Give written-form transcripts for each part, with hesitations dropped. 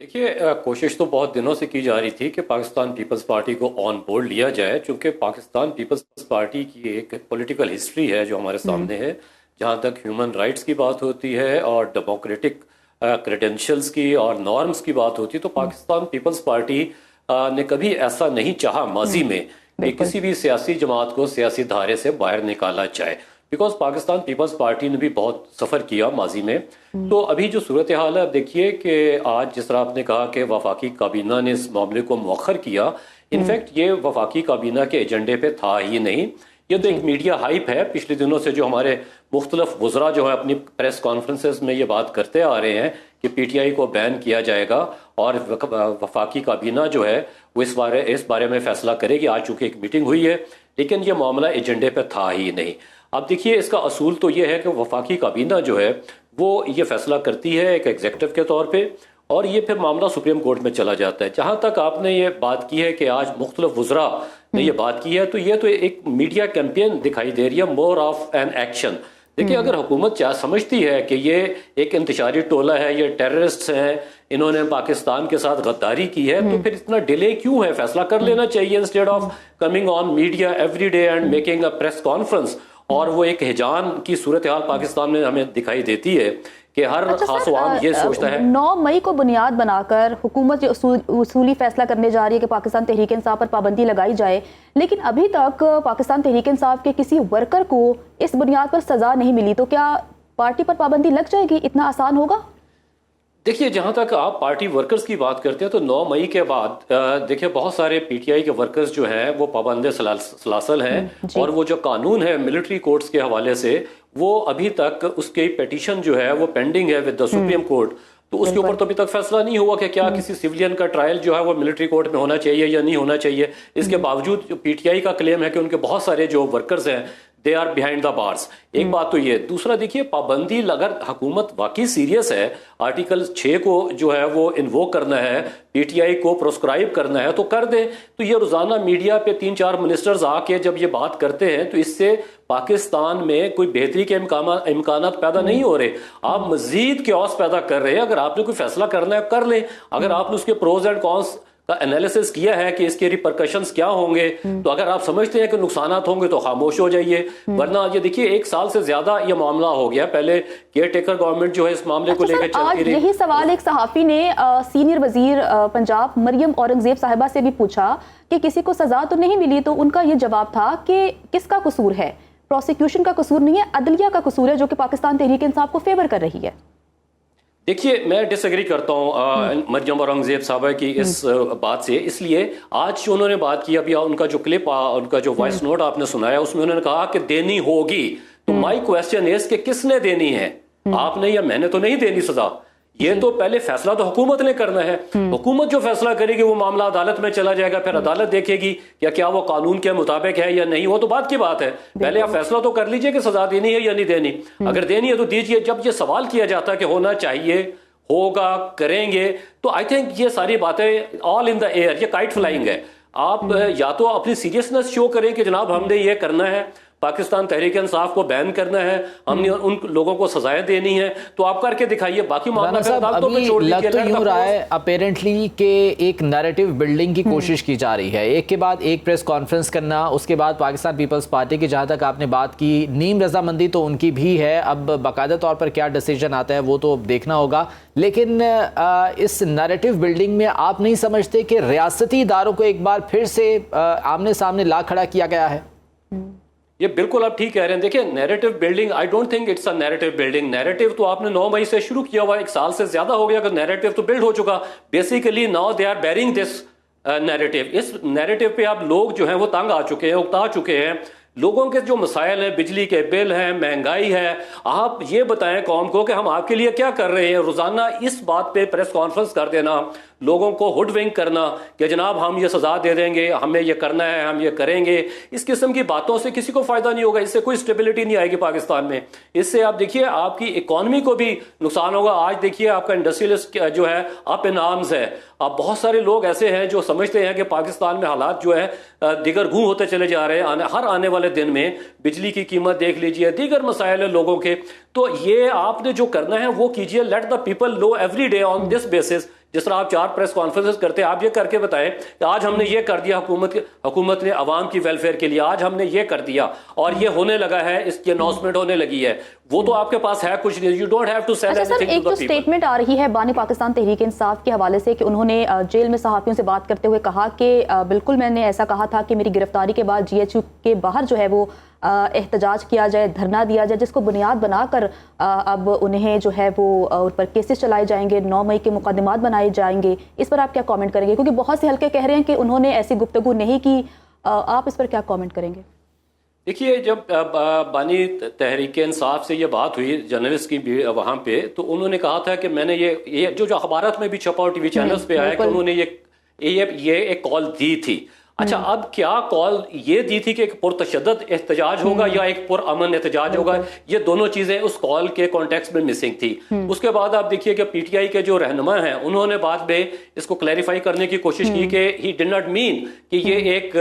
देखिए कोशिश तो बहुत दिनों से की जा रही थी कि पाकिस्तान पीपल्स पार्टी को ऑन बोर्ड लिया जाए, क्योंकि पाकिस्तान पीपल्स पार्टी की एक पॉलिटिकल हिस्ट्री है जो हमारे सामने है, जहाँ तक ह्यूमन राइट्स की बात होती है और डेमोक्रेटिक क्रेडेंशियल्स की और नॉर्म्स की बात होती है। तो पाकिस्तान पीपल्स पार्टी ने कभी ऐसा नहीं चाहा माजी में कि बिल्कुल। किसी भी सियासी जमात को सियासी धारे से बाहर निकाला जाए, बिकॉज पाकिस्तान पीपल्स पार्टी ने भी बहुत सफ़र किया माजी में। तो अभी जो सूरत हाल है, अब देखिए कि आज जिस तरह आपने कहा कि वफाकी काबीना ने इस मामले को मौखर किया, इनफैक्ट ये वफाकी काबीना के एजेंडे पे था ही नहीं। ये तो एक मीडिया हाइप है पिछले दिनों से, जो हमारे मुख्तलिफ वज़रा जो है अपनी प्रेस कॉन्फ्रेंसेस में ये बात करते आ रहे हैं कि पीटीआई को बैन किया जाएगा और वफाकी काबीना जो है वो इस बारे में फैसला करेगी। आज चूंकि एक मीटिंग हुई है, लेकिन ये मामला एजेंडे पे था ही नहीं। अब देखिए इसका असूल तो ये है कि वफाकी काबीना जो है वो ये फैसला करती है एक एग्जेक्टिव के तौर पे, और ये फिर मामला सुप्रीम कोर्ट में चला जाता है। जहाँ तक आपने ये बात की है कि आज मुख्तलिफ वज़रा ने ये बात की है, तो ये तो एक मीडिया कैंपेन दिखाई दे रही है, मोर ऑफ एन एक्शन। देखिए अगर हुकूमत समझती है कि ये एक इंतशारी टोला है, ये टेररिस्ट हैं, इन्होंने पाकिस्तान के साथ गद्दारी की है, तो फिर इतना डिले क्यों है? फैसला कर लेना चाहिए instead of coming on media every day and making a press conference. और वो एक हिजान की सूरत हाल पाकिस्तान में हमें दिखाई देती है कि हर खास अवाम ये सोचता है। 9 मई को बुनियाद बनाकर हुकूमत ये उसूली फैसला करने जा रही है कि पाकिस्तान तहरीक इंसाफ पर पाबंदी लगाई जाए, लेकिन अभी तक पाकिस्तान तहरीक इंसाफ के किसी वर्कर को इस बुनियाद पर सजा नहीं मिली। तो क्या पार्टी पर पाबंदी लग जाएगी? इतना आसान होगा? देखिए जहाँ तक आप पार्टी वर्कर्स की बात करते हैं, तो 9 मई के बाद देखिए बहुत सारे पीटीआई के वर्कर्स जो हैं वो पाबंद सलासल हैं, और वो जो कानून है मिलिट्री कोर्ट्स के हवाले से, वो अभी तक उसकी पिटीशन जो है वो पेंडिंग है विद द सुप्रीम कोर्ट। तो उसके ऊपर तो अभी तक फैसला नहीं हुआ कि क्या किसी सिविलियन का ट्रायल जो है वो मिलिट्री कोर्ट में होना चाहिए या नहीं होना चाहिए। इसके बावजूद पीटीआई का क्लेम है कि उनके बहुत सारे जो वर्कर्स हैं they are behind the bars. एक बात तो ये। दूसरा देखिए पाबंदी, अगर हुकूमत वाकई सीरियस है, आर्टिकल 6 को जो है वो इन्वोक करना है, पीटीआई को प्रोस्क्राइब करना है, तो कर दे। तो ये रोजाना मीडिया पे 3-4 मिनिस्टर्स आके जब ये बात करते हैं, तो इससे पाकिस्तान में कोई बेहतरी के इम्कानात पैदा नहीं हो रहे, आप मजीद क्योस पैदा कर रहे हैं। अगर आपने कोई फैसला करना है कर ले। अगर आपने उसके प्रोज एंड कॉन्स का एनालिसिस किया है कि इसके रिपरकशंस क्या होंगे, तो अगर आप समझते हैं कि नुकसानात होंगे तो खामोश हो जाइए। वरना ये देखिए 1 साल से ज्यादा ये मामला हो गया। पहले केयर टेकर गवर्नमेंट जो है इस मामले को लेकर चलती रही। यही सवाल एक सहाफी ने सीनियर वजीर पंजाब मरियम औरंगजेब साहिबा से भी पूछा कि किसी को सजा तो नहीं मिली, तो उनका ये जवाब था कि किसका कसूर है? प्रोसिक्यूशन का कसूर नहीं है, अदलिया का कसूर है, जो कि पाकिस्तान तहरीक इंसाफ को फेवर कर रही है। देखिए मैं डिसएग्री करता हूँ मरियम औरंगजेब साहबा की इस बात से। इसलिए आज जो उन्होंने बात की, अभी उनका जो क्लिप, उनका जो वॉइस नोट आपने सुनाया, उसमें उन्होंने कहा कि देनी होगी। तो माई क्वेश्चन इज कि किसने देनी है? आपने या मैंने तो नहीं देनी सजा। ये तो पहले फैसला तो हुकूमत ने करना है। हुकूमत जो फैसला करेगी वो मामला अदालत में चला जाएगा, फिर अदालत देखेगी क्या वो कानून के मुताबिक है या नहीं। वो तो बात की बात है। पहले आप फैसला तो कर लीजिए कि सजा देनी है या नहीं देनी। अगर देनी है तो दीजिए। जब ये सवाल किया जाता है कि होना चाहिए, होगा, करेंगे, तो आई थिंक ये सारी बातें ऑल इन द एयर, ये काइट फ्लाइंग है। आप या तो अपनी सीरियसनेस शो करें कि जनाब हमने ये करना है, पाकिस्तान तहरीक इंसाफ को बैन करना है, हमने उन लोगों को सजाएं देनी है, तो आप करके दिखाइए। बाकी मामला लग तो यूं रहा है अपेरेंटली कि एक नैरेटिव बिल्डिंग की कोशिश की जा रही है, एक के बाद एक प्रेस कॉन्फ्रेंस करना, उसके बाद पाकिस्तान पीपल्स पार्टी की, जहां तक आपने बात की, नीम रजामंदी तो उनकी भी है। अब बाकायदा तौर पर क्या डिसीजन आता है वो तो देखना होगा, लेकिन इस नैरेटिव बिल्डिंग में आप नहीं समझते कि रियासती इदारों को एक बार फिर से आमने सामने ला खड़ा किया गया है? ये बिल्कुल आप ठीक कह रहे हैं। देखिए narrative building, I don't think it's a narrative building. Narrative तो आपने 9 मई से शुरू किया हुआ, 1 साल से ज्यादा हो गया, अगर नैरेटिव तो बिल्ड हो चुका। Basically now they are bearing this narrative. इस नैरेटिव पे आप लोग जो हैं वो तंग आ चुके हैं, उकता चुके हैं। लोगों के जो मसाइल हैं, बिजली के बिल हैं, महंगाई है, आप ये बताएं कौम को कि हम आपके लिए क्या कर रहे हैं। रोजाना इस बात पे प्रेस कॉन्फ्रेंस कर देना, लोगों को हुडविंक करना कि जनाब हम ये सजा दे देंगे, हमें ये करना है, हम ये करेंगे, इस किस्म की बातों से किसी को फायदा नहीं होगा। इससे कोई स्टेबिलिटी नहीं आएगी पाकिस्तान में। इससे आप देखिए आपकी इकोनॉमी को भी नुकसान होगा। आज देखिए आपका इंडस्ट्रियलिस्ट जो है अप इन आर्म्स है। अब बहुत सारे लोग ऐसे हैं जो समझते हैं कि पाकिस्तान में हालात जो है दिगर गूं होते चले जा रहे हैं। हर आने वाले दिन में बिजली की कीमत देख लीजिए, दीगर मसाइल है लोगों के। तो ये आपने जो करना है वो कीजिए। Let the people know every day on this basis. جس طرح آپ 4 پریس کانفرنس کرتے ہیں, آپ یہ کر کے بتائیں کہ آج ہم نے یہ کر دیا حکومت نے عوام کی ویلفیئر کے لیے, آج ہم نے یہ کر دیا اور یہ ہونے لگا ہے, اس کی اناؤنسمنٹ ہونے لگی ہے. وہ تو آپ کے پاس ہے کچھ نہیں. You don't have to sell اچھا سر, ایک تو اسٹیٹمنٹ آ رہی ہے بانی پاکستان تحریک انصاف کے حوالے سے کہ انہوں نے جیل میں صحافیوں سے بات کرتے ہوئے کہا کہ بالکل میں نے ایسا کہا تھا کہ میری گرفتاری کے بعد جی ایچ یو کے باہر جو ہے وہ احتجاج کیا جائے, دھرنا دیا جائے, جس کو بنیاد بنا کر اب انہیں جو ہے وہ ان پر کیسز چلائے جائیں گے, 9 مئی کے مقدمات بنائے جائیں گے. اس پر آپ کیا کامنٹ کریں گے, کیونکہ بہت سے حلقے کہہ رہے ہیں کہ انہوں نے ایسی گفتگو نہیں کی, آپ اس پر کیا کامنٹ کریں گے؟ دیکھیے, جب بانی تحریک انصاف سے یہ بات ہوئی جرنلسٹ کی وہاں پہ, تو انہوں نے کہا تھا کہ میں نے یہ جو اخبارات میں بھی چھپا اور ٹی وی چینلز پہ آیا کہ انہوں نے یہ ایک کال دی تھی. اچھا, اب کیا کال یہ دی تھی کہ ایک پرتشدد احتجاج ہوگا یا ایک پرامن احتجاج ہوگا, یہ دونوں چیزیں اس کال کے کانٹیکسٹ میں مسنگ تھی. اس کے بعد آپ دیکھیے کہ پی ٹی آئی کے جو رہنما ہیں انہوں نے بعد میں اس کو کلیریفائی کرنے کی کوشش کی کہ ہی ڈڈ ناٹ مین کہ یہ ایک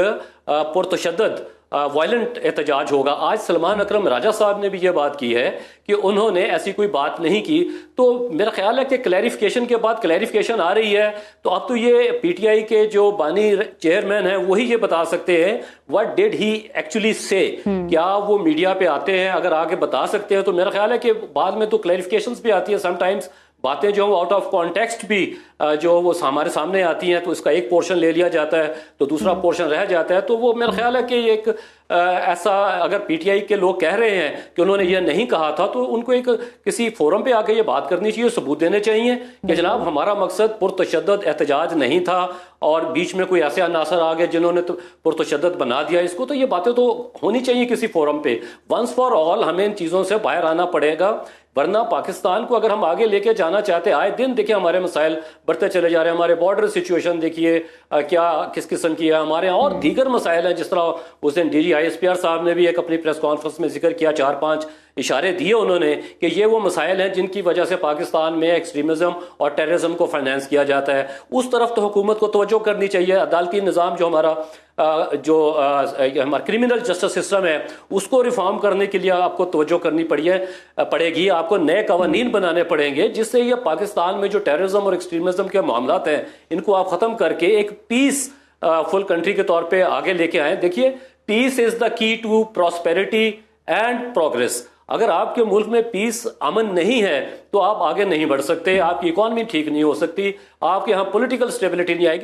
پرتشدد وائلنٹ احتجاج ہوگا. آج سلمان اکرم راجہ صاحب نے بھی یہ بات کی ہے کہ انہوں نے ایسی کوئی بات نہیں کی. تو میرا خیال ہے کہ کلیریفیکیشن کے بعد کلیریفیکیشن آ رہی ہے, تو اب تو یہ پی ٹی آئی کے جو بانی چیئرمین ہیں وہی یہ بتا سکتے ہیں what did he actually say. کیا وہ میڈیا پہ آتے ہیں, اگر آگے بتا سکتے ہیں تو میرا خیال ہے کہ بعد میں تو کلیریفیکیشنز بھی آتی ہیں سم ٹائمز, باتیں جو آؤٹ آف کانٹیکسٹ بھی جو وہ ہمارے سامنے آتی ہیں, تو اس کا ایک پورشن لے لیا جاتا ہے تو دوسرا پورشن رہ جاتا ہے. تو وہ میرا خیال ہے کہ ایک ایسا اگر پی ٹی آئی کے لوگ کہہ رہے ہیں کہ انہوں نے یہ نہیں کہا تھا, تو ان کو ایک کسی فورم پہ آ کے یہ بات کرنی چاہیے, ثبوت دینے چاہیے کہ جناب ہمارا مقصد پرتشدد احتجاج نہیں تھا اور بیچ میں کوئی ایسے عناصر آ گئے جنہوں نے تو پرتشدد بنا دیا اس کو. تو یہ باتیں تو ہونی چاہیے کسی فورم پہ. ونس فار آل ہمیں ان چیزوں سے باہر آنا پڑے گا, ورنہ پاکستان کو اگر ہم آگے لے کے جانا چاہتے ہیں, آئے دن دیکھیں ہمارے مسائل بڑھتے چلے جا رہے ہیں. ہمارے بارڈر سچویشن دیکھیے کیا کس قسم کی ہے, ہمارے اور دیگر مسائل ہیں. جس طرح اس دن D G I S P R صاحب نے بھی ایک اپنی پریس کانفرنس میں ذکر کیا, 4-5 اشارے دیے انہوں نے کہ یہ وہ مسائل ہیں جن کی وجہ سے پاکستان میں ایکسٹریمزم اور ٹیررزم کو فائنینس کیا جاتا ہے. اس طرف تو حکومت کو توجہ کرنی چاہیے. عدالتی نظام جو ہمارا ہمارا کرمنل جسٹس سسٹم ہے اس کو ریفارم کرنے کے لیے آپ کو توجہ کرنی پڑے گی. آپ کو نئے قوانین بنانے پڑیں گے جس سے یہ پاکستان میں جو ٹیررزم اور ایکسٹریمزم کے معاملات ہیں ان کو آپ ختم کر کے ایک پیس فل کنٹری کے طور پہ آگے لے کے آئیں. دیکھیے, پیس از دا کی ٹو پراسپیرٹی اینڈ پروگریس. اگر آپ کے ملک میں پیس امن نہیں ہے تو آپ آگے نہیں بڑھ سکتے, آپ کی اکانومی ٹھیک نہیں ہو سکتی, آپ کے یہاں پولیٹیکل اسٹیبلٹی نہیں آئے گی.